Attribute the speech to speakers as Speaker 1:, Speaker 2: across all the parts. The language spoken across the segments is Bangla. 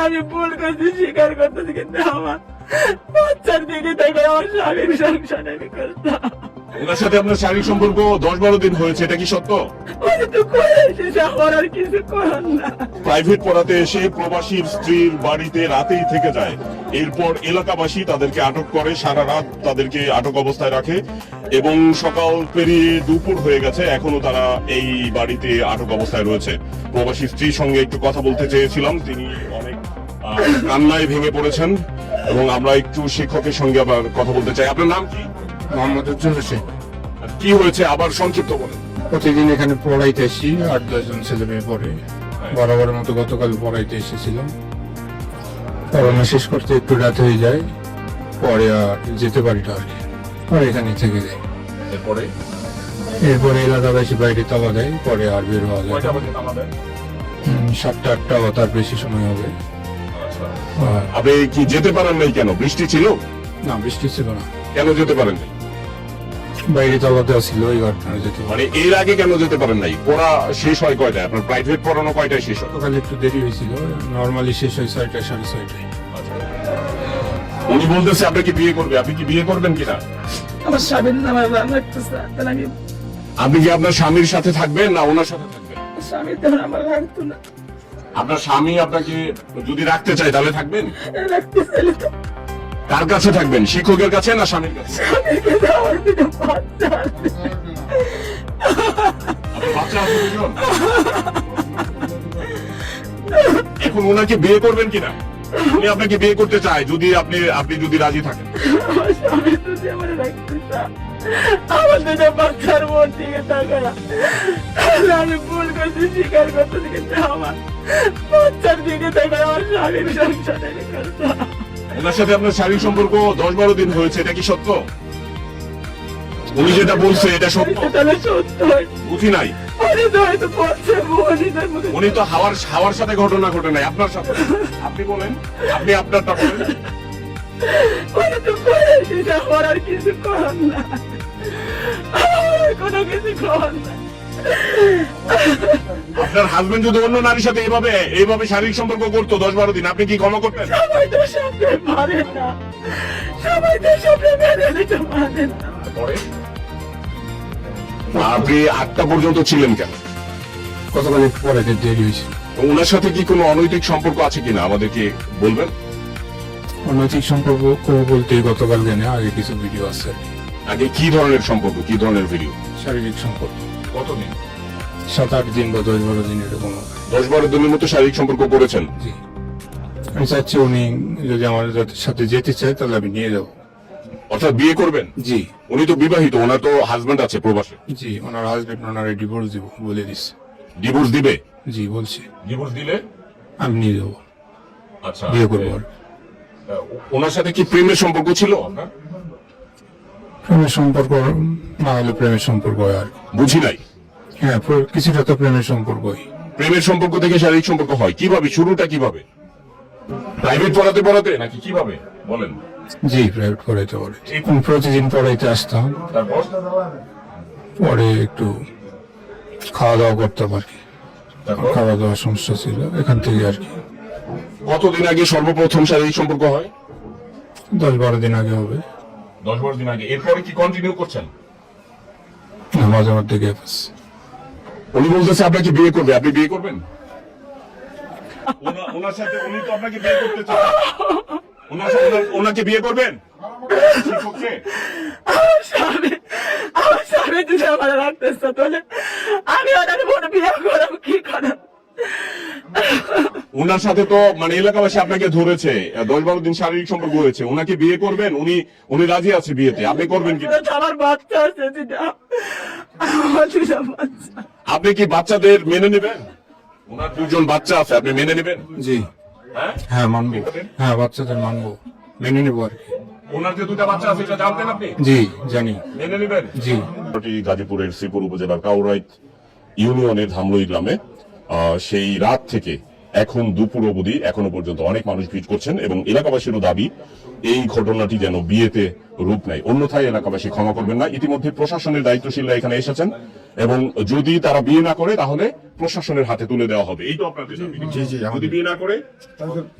Speaker 1: আমি ভুল করছি স্বীকার করতেছি, কিন্তু আমার বাচ্চার দিকে থেকে আমার স্বামীর সংসার আমি করতাম।
Speaker 2: ওনার সাথে আপনার শারীরিক সম্পর্ক 10-12 দিন হয়েছে, এটা কি সত্য?
Speaker 1: ওই তো করে এসেছে, আমার আর কিছু করার না।
Speaker 2: প্রাইভেট পড়াতে এসে প্রবাসীর স্ত্রীর বাড়িতে রাতেই থেকে যায়। এরপর এলাকাবাসী তাদেরকে আটক করে, সারা রাত তাদেরকে আটক অবস্থায় রাখে এবং সকাল পেরিয়ে দুপুর হয়ে গেছে, এখনো তারা এই বাড়িতে আটক অবস্থায় রয়েছে। প্রবাসী স্ত্রীর সঙ্গে একটু কথা বলতে চেয়েছিলাম, তিনি অনেক কান্নায় ভেঙে পড়েছেন এবং আমরা একটু শিক্ষকের সঙ্গে আবার কথা বলতে চাই। আপনার নাম কি?
Speaker 3: মোহাম্মদ উজ্জ্বল হোসেন।
Speaker 2: কি হয়েছে আবার সংক্ষিপ্ত বলেন।
Speaker 3: প্রতিদিন এখানে পড়াইতে আসি, 8-10 জন ছেলে মেয়ে পড়ে। বরাবরের মতো গতকাল পড়াইতে এসেছিলাম, পড়ানো শেষ করতে একটু রাত হয়ে যায়, পরে আর যেতে পারি না আর কি, পরে এখানে থেকে যাই। এরপরে এলাকাবাসী বাইরে তালা দেয়, পরে আর বের হওয়া যায় 7টা-8টা বা তার বেশি সময় হবে।
Speaker 2: আপনি কি যেতে পারেন নাই কেন? বৃষ্টি ছিল?
Speaker 3: না, বৃষ্টি ছিল না।
Speaker 2: কেন যেতে পারেন নাই?
Speaker 3: বাইরে তালা দেওয়া ছিল, এই ঘটনা যেতে পারে।
Speaker 2: মানে এর আগে কেন যেতে পারেন নাই? পড়া শেষ হয় কয়টায়? আপনার প্রাইভেট পড়ানো কয়টায় শেষ হয়?
Speaker 3: সকালে একটু দেরি হয়েছিল, নর্মালি শেষ হয় 6টা-6:30টায়।
Speaker 2: উনি বলতেছে আপনি কি বিয়ে করবে, আপনি কি বিয়ে করবেন কিনা?
Speaker 1: আমার স্বামীর নামে ভালো লাগতেছে, তাহলে আমি
Speaker 2: আপনি কি আপনার স্বামীর সাথে থাকবেন না ওনার সাথে থাকবেন?
Speaker 1: স্বামী তখন আমার রাখতো না।
Speaker 2: আপনার স্বামী আপনাকে যদি রাখতে চায় তাহলে থাকবেন?
Speaker 1: রাখতে চাইলে তো
Speaker 2: কার কাছে থাকবেন? শিক্ষকের কাছে না স্বামীর কাছে?
Speaker 1: স্বামীর কাছে আমার দুটো বাচ্চা আছে।
Speaker 2: আপনার বাচ্চা আছে দুজন? এখন ওনাকে বিয়ে করবেন কিনা? উনি আপনাকে বিয়ে করতে চায়, যদি আপনি যদি রাজি থাকেন।
Speaker 1: আমার স্বামী যদি আমার রাখতে চায়, আমার দুটো বাচ্চার মন দিকে তাকায়, তাহলে আমি ভুল করছি স্বীকার করতেছি, কিন্তু আমার বাচ্চার দিকে তাকায় আমার স্বামীর সংসার আমি করতাম।
Speaker 2: ওনার সাথে আপনার শারীরিক সম্পর্ক 10-12 দিন হয়েছে, এটা কি সত্য? উনি যেটা বলছে এটা সত্য?
Speaker 1: তাহলে সত্য হয়।
Speaker 2: বুঝি নাই।
Speaker 1: উনি তো হয়তো বলছে, বোনিদের মুখে
Speaker 2: উনি তো হাওয়ার সাথে ঘটনা ঘটে নাই, আপনার সাথে। আপনি বলেন, আপনি আপনারটা বলেন।
Speaker 1: উনি তো করে এসেছে, আমার আর কিছু করার না। আমার আর কোনো কিছু করার না।
Speaker 2: আপনার হাজবেন্ড যদি অন্য নারীর সাথে এইভাবে শারীরিক সম্পর্ক করতো 10-12 দিন, আপনি কি ক্ষমা করতেন?
Speaker 1: সবাই তো সামনে পারে না, সবাই তো সামনে মেনে নিতে পারে না।
Speaker 2: আপনি 8টা পর্যন্ত ছিলেন কেন?
Speaker 3: গতকাল একটু পড়াইতে দেরি হয়েছে।
Speaker 2: ওনার সাথে কি কোনো অনৈতিক সম্পর্ক আছে কিনা আমাদেরকে বলবেন?
Speaker 3: অনৈতিক সম্পর্ক বলতে গতকাল দিনে আগে কিছু ভিডিও আছে আর কি।
Speaker 2: আগে কি ধরনের সম্পর্ক, কি ধরনের ভিডিও?
Speaker 3: শারীরিক সম্পর্ক
Speaker 2: কতদিন?
Speaker 3: 7-8 দিন বা 10-12 দিন এরকম হবে।
Speaker 2: 10-12 দিনের মতো শারীরিক সম্পর্ক করেছেন?
Speaker 3: জি, আমি চাচ্ছি উনি যদি আমার সাথে যেতে চায় তাহলে আমি নিয়ে যাবো।
Speaker 2: অর্থাৎ বিয়ে করবেন?
Speaker 3: জি
Speaker 2: উনি তো বিবাহিত, ওনার তো হাজবেন্ড আছে প্রবাসে।
Speaker 3: জি, ওনার হাজবেন্ড ওনার ডিভোর্স দিব বলে দিচ্ছে।
Speaker 2: ডিভোর্স দিবে?
Speaker 3: জি বলছে,
Speaker 2: ডিভোর্স দিলে
Speaker 3: আমি নিয়ে যাবো,
Speaker 2: আচ্ছা
Speaker 3: বিয়ে করবো। আর
Speaker 2: ওনার সাথে কি প্রেমের সম্পর্ক ছিল আপনার?
Speaker 3: প্রেমের সম্পর্ক না হলে প্রেমের সম্পর্ক হয় আর কি।
Speaker 2: বুঝি নাই।
Speaker 3: হ্যাঁ, কিছুটা তো প্রেমের সম্পর্কই।
Speaker 2: প্রেমের সম্পর্ক থেকে শারীরিক সম্পর্ক হয় কিভাবে? শুরুটা কিভাবে? প্রাইভেট পড়াতে নাকি কিভাবে বলেন?
Speaker 3: জি, প্রাইভেট পড়াইতে পারে। প্রতিদিন পড়াইতে আসতাম,
Speaker 2: তারপর
Speaker 3: পরে একটু খাওয়া দাওয়া করতাম আর কি। খাওয়া দাওয়ার সমস্যা ছিল, এখান থেকে আর কি।
Speaker 2: কতদিন আগে সর্বপ্রথম শারীরিক সম্পর্ক হয়?
Speaker 3: 10-12 দিন আগে হবে।
Speaker 2: 10-12 দিন আগে। এরপরে কি কন্টিনিউ করছেন?
Speaker 3: মাঝে মধ্যে গ্যাপ আছে।
Speaker 2: উনি বলতেছে আপনাকে বিয়ে করবে, আপনি বিয়ে করবেন? ওনার সাথে উনি তো আপনাকে বিয়ে করতে চান। ওনাকে বিয়ে করবেন? শিক্ষককে?
Speaker 1: আমার স্বামী যদি আমার রাখতে চায়, তাহলে আমি ওনার বোন বিয়ে করবো কি করে?
Speaker 2: ওনার সাথে তো মানে এলাকাবাসী আপনাকে ধরেছে, 10-12 দিন শারীরিক সম্পর্ক হয়েছে, ওনাকে বিয়ে করবেন? উনি রাজি আছে বিয়েতে, আপনি করবেন কি?
Speaker 1: আমার বাচ্চা আছে, আমার দুটো বাচ্চা।
Speaker 2: আপনি কি বাচ্চাদের মেনে নেবেন? ওনার 2জন বাচ্চা আছে, আপনি মেনে নেবেন?
Speaker 3: জি,
Speaker 2: হ্যাঁ
Speaker 3: হ্যাঁ মানবো। হ্যাঁ, বাচ্চাদের মানবো, মেনে নেবো আর কি।
Speaker 2: ওনার যে 2টা বাচ্চা আছে এটা জানতেন আপনি?
Speaker 3: জি জানি।
Speaker 2: মেনে নেবেন?
Speaker 3: জি।
Speaker 2: গাজীপুরের শ্রীপুর উপজেলার কাউরাইত ইউনিয়নের ধামলই গ্রামে সেই রাত থেকে এখন দুপুর অবধি এখনো পর্যন্ত অনেক মানুষ ভিড় করছেন এবং এলাকাবাসীরও দাবি এই ঘটনাটি যেন বিয়েতে রূপ নেয়, অন্যথায় এলাকাবাসী ক্ষমা করবেন না। ইতিমধ্যে প্রশাসনের দায়িত্বশীলরা এখানে এসেছেন এবং যদি তারা বিয়ে না করে তাহলে প্রশাসনের হাতে তুলে দেওয়া হবে। এই তো আপনাদের দাবি।
Speaker 4: জি, জি, আমাদের-
Speaker 2: যদি বিয়ে না করে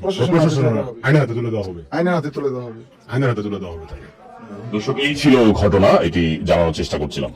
Speaker 4: প্রশাসনের
Speaker 5: আইনের হাতে তুলে দেওয়া হবে,
Speaker 4: আইনের হাতে তুলে দেওয়া হবে।
Speaker 5: আইনের হাতে তুলে দেওয়া হবে তাকে।
Speaker 2: দর্শক, এই ছিল ঘটনা, এটি জানানোর চেষ্টা করছিলাম।